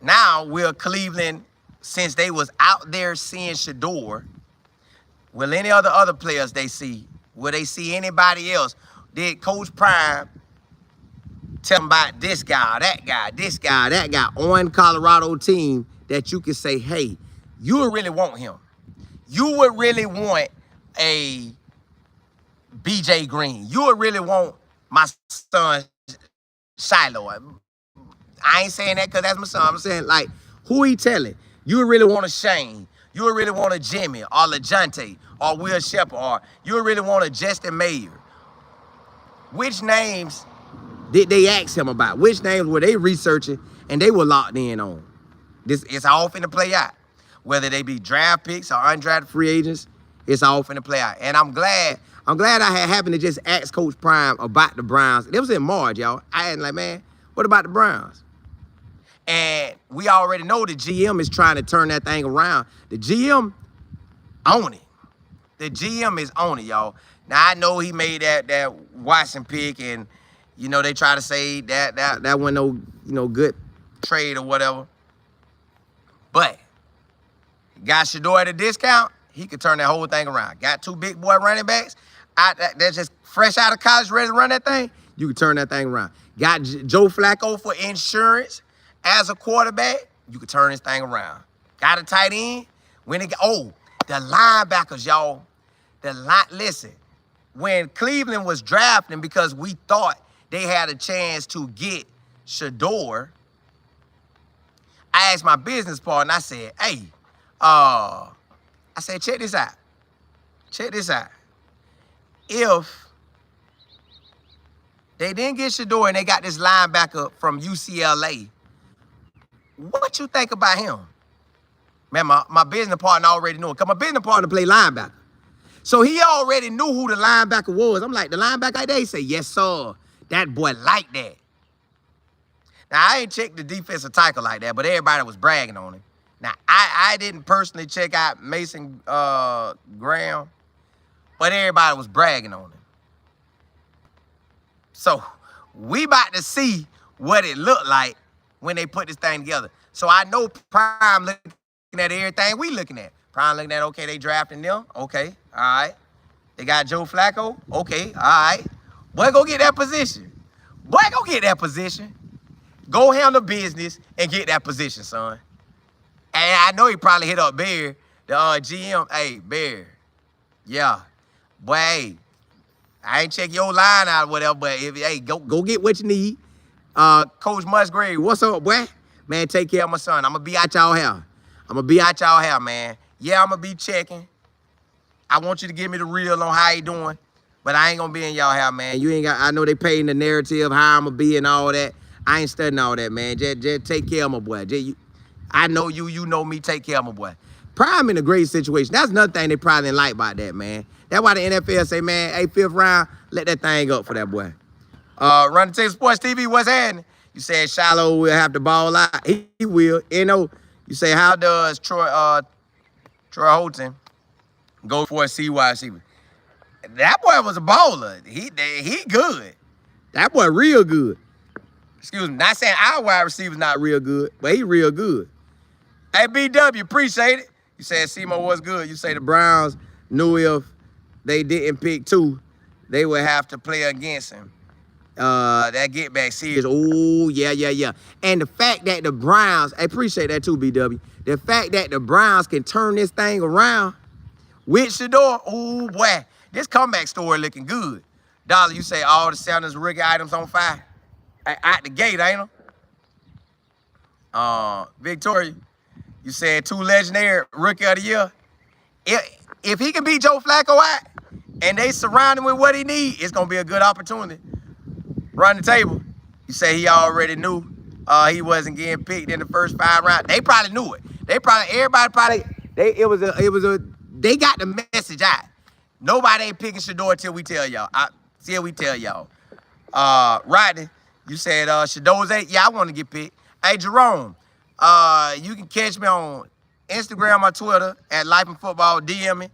Now will Cleveland, since they was out there seeing Shedeur, will any other players they see, will they see anybody else? Did Coach Prime tell them about this guy, that guy on Colorado team that you can say, hey, you would really want him. You would really want a BJ Green. You would really want my son Shiloh. I ain't saying that because that's my son. I'm saying, like, who he telling? You would really want a Shane. You would really want a Jimmy or LeJounte or Will Shepard, or you would really want a Justin Mayer. Which names did they ask him about? Which names were they researching and they were locked in on? This it's all finna play out. Whether they be draft picks or undrafted free agents, it's all finna play out. And I'm glad I had happened to just ask Coach Prime about the Browns. It was in March, y'all. I had like, man, what about the Browns? And we already know the GM is trying to turn that thing around. The GM own it. The GM is on it, y'all. Now, I know he made that Watson pick, and, you know, they try to say that wasn't no good trade or whatever. But got Shedeur at a discount, he could turn that whole thing around. Got 2 big boy running backs they're just fresh out of college, ready to run that thing. You can turn that thing around. Got Joe Flacco for insurance as a quarterback. You can turn this thing around. Got a tight end. The linebackers, y'all. Listen, when Cleveland was drafting, because we thought they had a chance to get Shedeur, I asked my business partner, I said, hey, check this out. check this out. If they didn't get Shedeur and they got this linebacker from UCLA, what you think about him? Man, my business partner already knew it, because my business partner played linebacker. So he already knew who the linebacker was. I'm like, the linebacker like that? He said, yes, sir. That boy like that. Now, I ain't checked the defensive tackle like that, but everybody was bragging on him. Now, I didn't personally check out Mason Graham, but everybody was bragging on him. So we about to see what it looked like when they put this thing together. So I know Prime looking at everything we looking at. Prime looking at, okay, they drafting them. Okay, all right. They got Joe Flacco. Okay, all right. Boy, go get that position. Boy, go get that position. Go handle business and get that position, son. And I know he probably hit up Bear, the GM. Hey, Bear. Yeah. Boy, hey, I ain't check your line out or whatever, but if, hey, go get what you need. Coach Musgrave, what's up, boy? Man, take care of my son. I'm going to be out y'all here. Man. Yeah, I'm going to be checking. I want you to give me the real on how he doing, but I ain't going to be in y'all hair, man. You ain't got, I know they painting the narrative, how I'm going to be and all that. I ain't studying all that, man. Just take care of my boy. I know you know me, take care of my boy. Prime in a great situation. That's another thing they probably didn't like about that, man. That's why the NFL say, man, hey, 5th round, let that thing up for that boy. Run the Texas Sports TV, what's happening? You said Shiloh will have to ball out. He will. You know, you say, how does Troy Holton go for a CY receiver? That boy was a baller. He good. That boy real good. Excuse me, not saying our wide receiver's not real good, but he real good. Hey, BW, appreciate it. You said Seymour was good. You say the Browns knew if they didn't pick 2, they would have to play against him. That get back series. Oh, yeah. And the fact that the Browns, I appreciate that too, BW. The fact that the Browns can turn this thing around with Shedeur, oh boy, this comeback story looking good. Dollar, you say all the Sounders rookie items on fire? Out the gate, ain't them? Victoria, you said 2 legendary rookie of the year. If he can beat Joe Flacco out and they surround him with what he need, it's gonna be a good opportunity. Run the table. You say he already knew he wasn't getting picked in the first 5 rounds. They probably knew it. They got the message out. Nobody ain't picking Shedeur till we tell y'all. Rodney, you said Shedeur's 8. Yeah, I want to get picked. Hey, Jerome, you can catch me on Instagram or Twitter at Life and Football, DM me,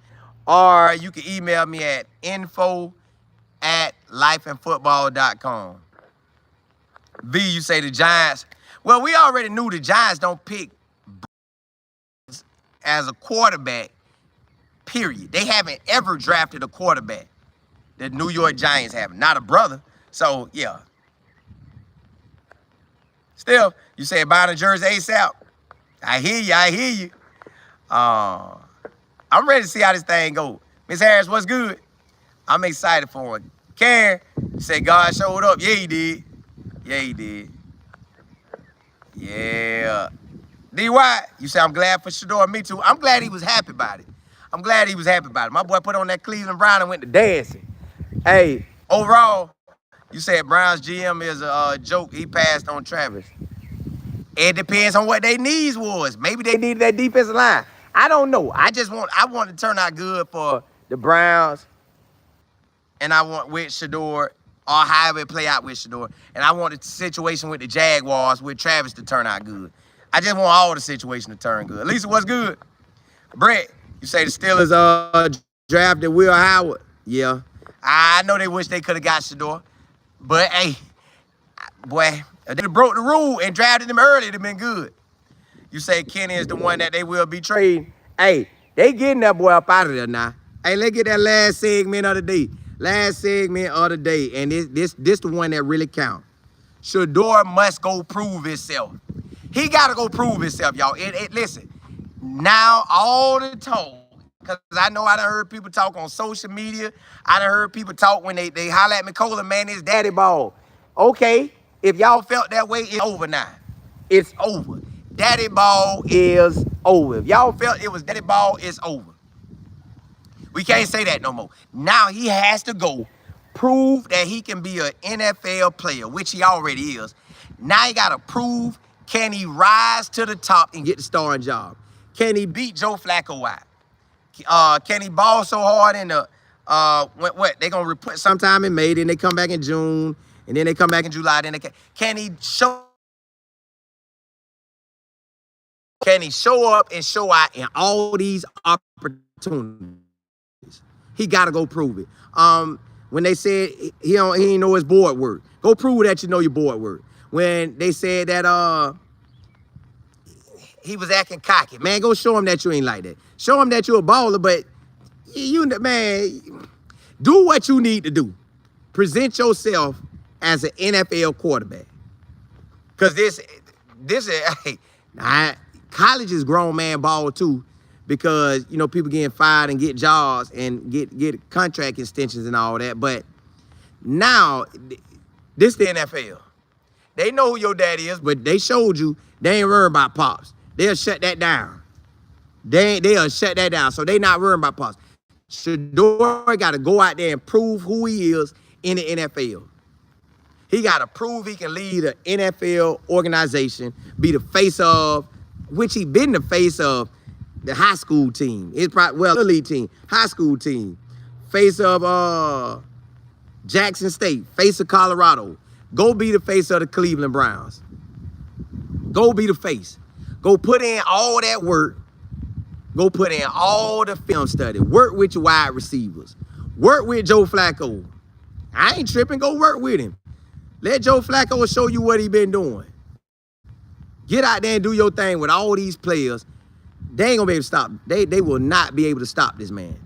or you can email me at info@lifeandfootball.com. V, you say the Giants. Well, we already knew the Giants don't pick as a quarterback, period. They haven't ever drafted a quarterback. The New York Giants haven't. Not a brother. So, yeah. Still, you say buying a jersey ASAP. I hear you. I'm ready to see how this thing goes. Miss Harris, what's good? I'm excited for it. Karen, you say God showed up. Yeah, he did. Yeah. DY, you say I'm glad for Shedeur. Me too. I'm glad he was happy about it. My boy put on that Cleveland Brown and went to dancing. Hey, overall, you said Brown's GM is a joke. He passed on Travis. It depends on what their needs was. Maybe they needed that defensive line. I don't know. I want to turn out good for the Browns, and I want with Shedeur, or however it play out with Shedeur, and I want the situation with the Jaguars with Travis to turn out good. I just want all the situation to turn good. Lisa, what's good? Brett, you say the Steelers drafted Will Howard. Yeah. I know they wish they could have got Shedeur. But, hey, boy, if they broke the rule and drafted him early, it'd have been good. You say Kenny is the one that they will be trading. Hey, they getting that boy up out of there now. Hey, let's get that last segment of the day. And this the one that really counts. Shedeur must go prove himself. He got to go prove himself, y'all. Listen, now all the talk, because I know I done heard people talk on social media. I done heard people talk when they holler at McCullough, man, it's daddy ball. Okay, if y'all felt that way, it's over now. It's over. Daddy ball is over. If y'all felt it was daddy ball, it's over. We can't say that no more. Now he has to go prove that he can be an NFL player, which he already is. Now he got to prove, can he rise to the top and get the starting job? Can he beat Joe Flacco out? Can he ball so hard in the, what? They going to report sometime in May, then they come back in June, and then they come back in July, then can he show up and show out in all these opportunities? He got to go prove it. When they said he ain't know his board work, go prove that you know your board work. When they said that he was acting cocky, man, go show him that you ain't like that. Show him that you're a baller, but man, do what you need to do. Present yourself as an NFL quarterback. Cause this is college is grown man ball too. Because, you know, people getting fired and get jobs and get contract extensions and all that. But now, this the NFL. They know who your daddy is, but they showed you they ain't worried about Pops. They'll shut that down. They'll shut that down. So they not worried about Pops. Shedeur got to go out there and prove who he is in the NFL. He got to prove he can lead an NFL organization, be the face of, which he been the face of, the high school team. It's probably, well, elite team, high school team. Face of Jackson State, face of Colorado. Go be the face of the Cleveland Browns. Go be the face. Go put in all that work. Go put in all the film study. Work with your wide receivers. Work with Joe Flacco. I ain't tripping. Go work with him. Let Joe Flacco show you what he been doing. Get out there and do your thing with all these players. They ain't gonna be able to stop. They will not be able to stop this man.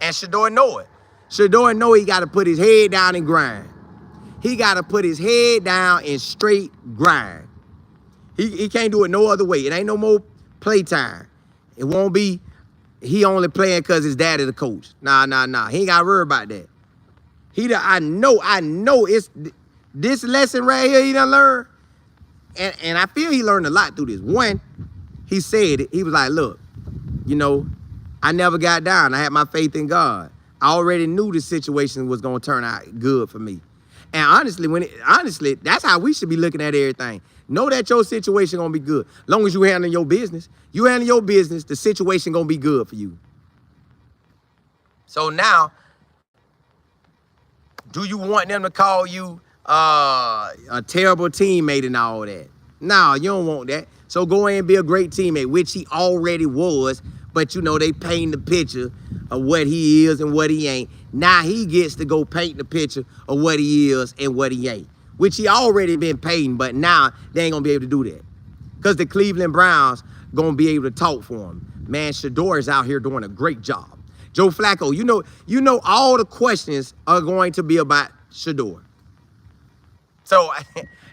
And Shedeur know it. Shedeur know he got to put his head down and grind. He got to put his head down and straight grind. He can't do it no other way. It ain't no more playtime. It won't be he only playing because his daddy the coach. Nah. He ain't got to worry about that. I know it's this lesson right here he done learned. And I feel he learned a lot through this. One, he said it. He was like, look, you know, I never got down. I had my faith in God. I already knew the situation was going to turn out good for me. And honestly, that's how we should be looking at everything. Know that your situation going to be good. As long as you handle your business. You handle your business, the situation going to be good for you. So now, do you want them to call you a terrible teammate and all that? No, you don't want that. So go in and be a great teammate, which he already was. But, you know, they paint the picture of what he is and what he ain't. Now he gets to go paint the picture of what he is and what he ain't, which he already been painting, but now they ain't going to be able to do that because the Cleveland Browns going to be able to talk for him. Man, Shedeur is out here doing a great job. Joe Flacco, you know all the questions are going to be about Shedeur. So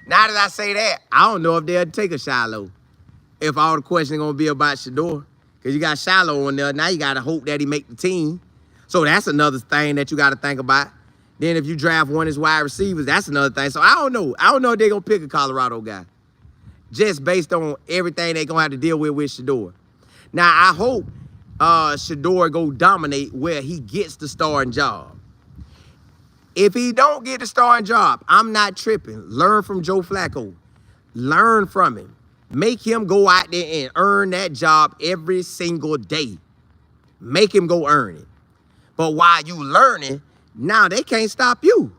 now that I say that, I don't know if they'll take a Shiloh if all the questions are going to be about Shedeur. Because you got Shiloh on there. Now you got to hope that he make the team. So that's another thing that you got to think about. Then if you draft one of his wide receivers, that's another thing. So I don't know. I don't know if they're going to pick a Colorado guy. Just based on everything they're going to have to deal with Shedeur. Now, I hope Shedeur go dominate where he gets the starting job. If he don't get the starting job, I'm not tripping. Learn from Joe Flacco. Learn from him. Make him go out there and earn that job every single day. Make him go earn it. But while you learning, now they can't stop you.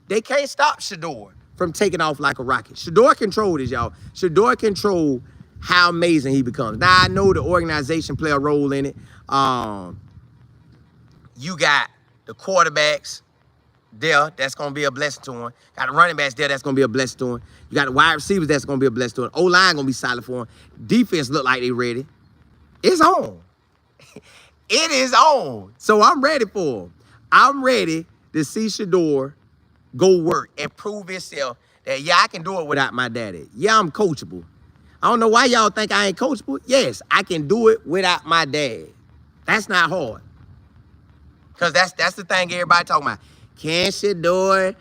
They can't stop Shedeur from taking off like a rocket. Shedeur control this, y'all. Shedeur control how amazing he becomes. Now, I know the organization play a role in it. You got the quarterbacks there, that's going to be a blessing to him. Got the running backs there, that's going to be a blessing to him. You got the wide receivers, that's going to be a blessing to him. O-line going to be solid for him. Defense look like they ready. It's on. It is on. So I'm ready for him. I'm ready to see Shedeur go work and prove himself that, yeah, I can do it without my daddy. Yeah, I'm coachable. I don't know why y'all think I ain't coachable. Yes, I can do it without my dad. That's not hard. Because that's the thing everybody talking about. Can Shedeur,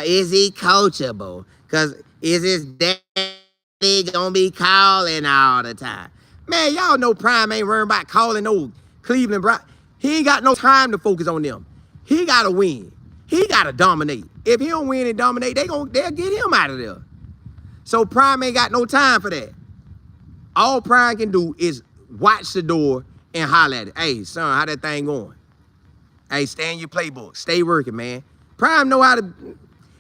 is he coachable? Because is his daddy going to be calling all the time? Man, y'all know Prime ain't worrying about calling no Cleveland Brown, he ain't got no time to focus on them. He got to win. He got to dominate. If he don't win and dominate, they'll get him out of there. So Prime ain't got no time for that. All Prime can do is watch the door and holler at it. Hey, son, how that thing going? Hey, stay in your playbook. Stay working, man. Prime know how to,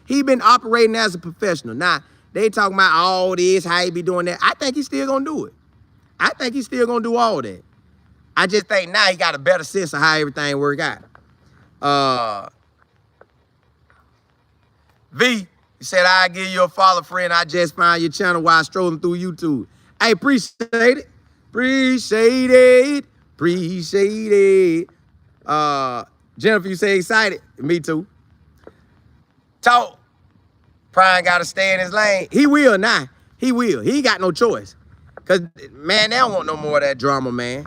he been operating as a professional. Now, they talking about all this, how he be doing that. I think he's still going to do it. I think he's still going to do all that. I just think now he got a better sense of how everything work out. V, you said, I give you a follow, friend. I just found your channel while strolling through YouTube. Hey, appreciate it. Appreciate it. Appreciate it. Jennifer, you say excited? Me too. Talk. Prime got to stay in his lane. He will now. He will. He ain't got no choice. Because, man, they don't want no more of that drama, man.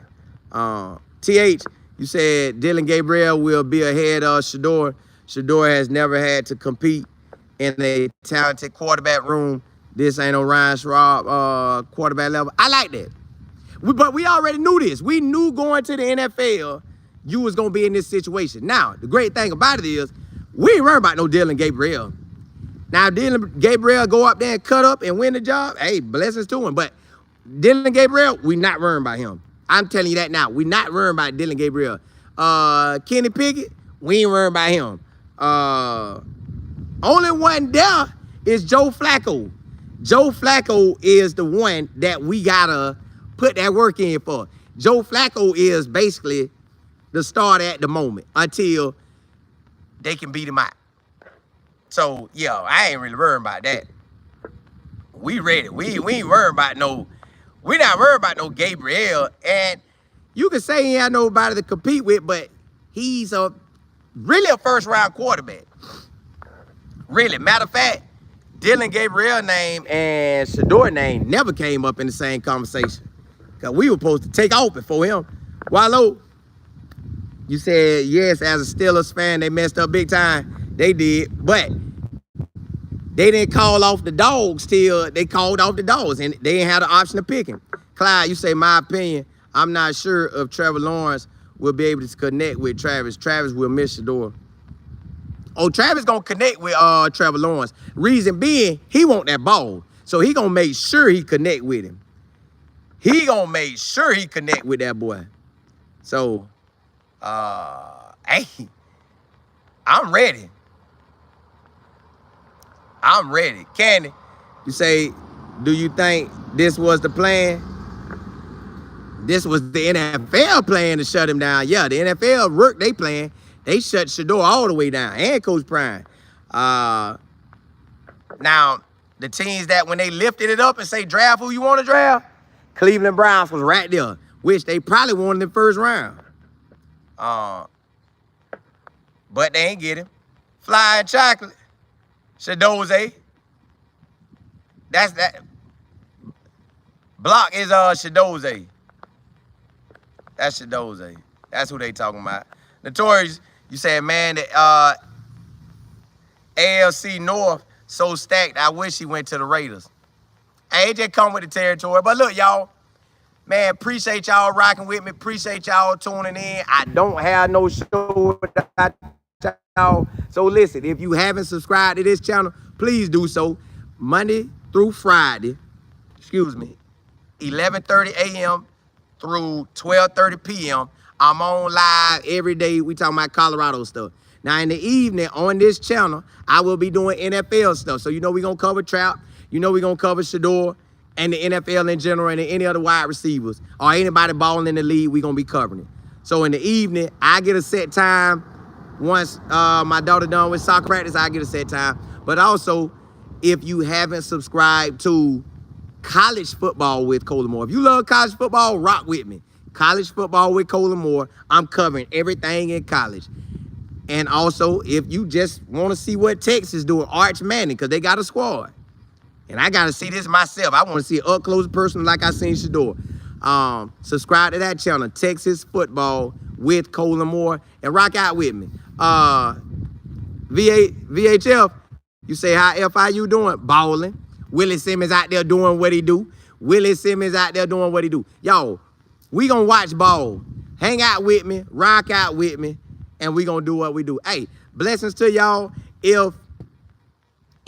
TH, you said Dylan Gabriel will be ahead of Shedeur. Shedeur has never had to compete in a talented quarterback room. This ain't no Ryan Schraub quarterback level. I like that. But we already knew this. We knew going to the NFL, you was going to be in this situation. Now, the great thing about it is, we ain't worried about no Dylan Gabriel. Now, Dylan Gabriel go up there and cut up and win the job, hey, blessings to him. But Dylan Gabriel, we not worrying about him. I'm telling you that now. We not worrying about Dylan Gabriel. Kenny Pickett, we ain't worrying about him. Only one there is Joe Flacco. Joe Flacco is the one that we gotta put that work in for. Joe Flacco is basically the starter at the moment until they can beat him out. So, yeah, I ain't really worried about that. We ready. We ain't worried about no, we not worried about no Gabriel. And you can say he ain't nobody to compete with, but he's really a first-round quarterback. Really. Matter of fact, Dylan Gabriel's name and Shedeur's name never came up in the same conversation. Because we were supposed to take off before him. Wallow, you said, yes, as a Steelers fan, they messed up big time. They did, but they didn't call off the dogs till they called off the dogs, and they didn't have the option of picking. Clyde, you say, my opinion, I'm not sure if Trevor Lawrence will be able to connect with Travis. Travis will miss Shedeur. Oh, Travis gonna connect with Trevor Lawrence. Reason being, he want that ball. So he gonna make sure he connect with him. He gonna make sure he connect with that boy. So, hey, I'm ready. I'm ready. Candy, you say, do you think this was the plan? This was the NFL plan to shut him down. Yeah, the NFL worked their plan. They shut Shedeur all the way down, and Coach Prime. Now, the teams that when they lifted it up and say draft who you want to draft, Cleveland Browns was right there, which they probably won in the first round. But they ain't get him. Flying chocolate. Shedeur. That's that. Block is Shedeur. That's Shedeur. That's who they talking about. Notorious, you said, man, the AFC North so stacked, I wish he went to the Raiders. Hey, it just come with the territory. But look, y'all, man, appreciate y'all rocking with me. Appreciate y'all tuning in. I don't have no show without y'all. So listen, if you haven't subscribed to this channel, please do so. Monday through Friday, 11:30 a.m. through 12:30 p.m. I'm on live every day. We talking about Colorado stuff. Now, in the evening on this channel, I will be doing NFL stuff. So, you know, we're going to cover Trout. You know, we're going to cover Shedeur and the NFL in general and any other wide receivers or anybody balling in the league, we're going to be covering it. So, in the evening, I get a set time. Once my daughter done with soccer practice, I get a set time. But also, if you haven't subscribed to College Football with Colin Moore, if you love college football, rock with me. College Football with Colin Moore. I'm covering everything in college. And also, if you just want to see what Texas doing, Arch Manning, because they got a squad. And I got to see this myself. I want to see it up close personal like I seen Shedeur. Subscribe to that channel, Texas Football with Colin Moore, and rock out with me. VHF, you say, how FIU doing? Balling. Willie Simmons out there doing what he do. Willie Simmons out there doing what he do. Yo, we gonna watch ball. hang out with me, rock out with me, and we gonna do what we do. Hey, blessings to y'all. If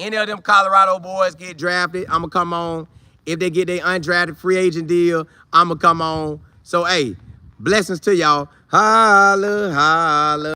any of them Colorado boys get drafted, I'ma come on. If they get their undrafted free agent deal, I'ma come on. So hey, blessings to y'all. Holla, holla.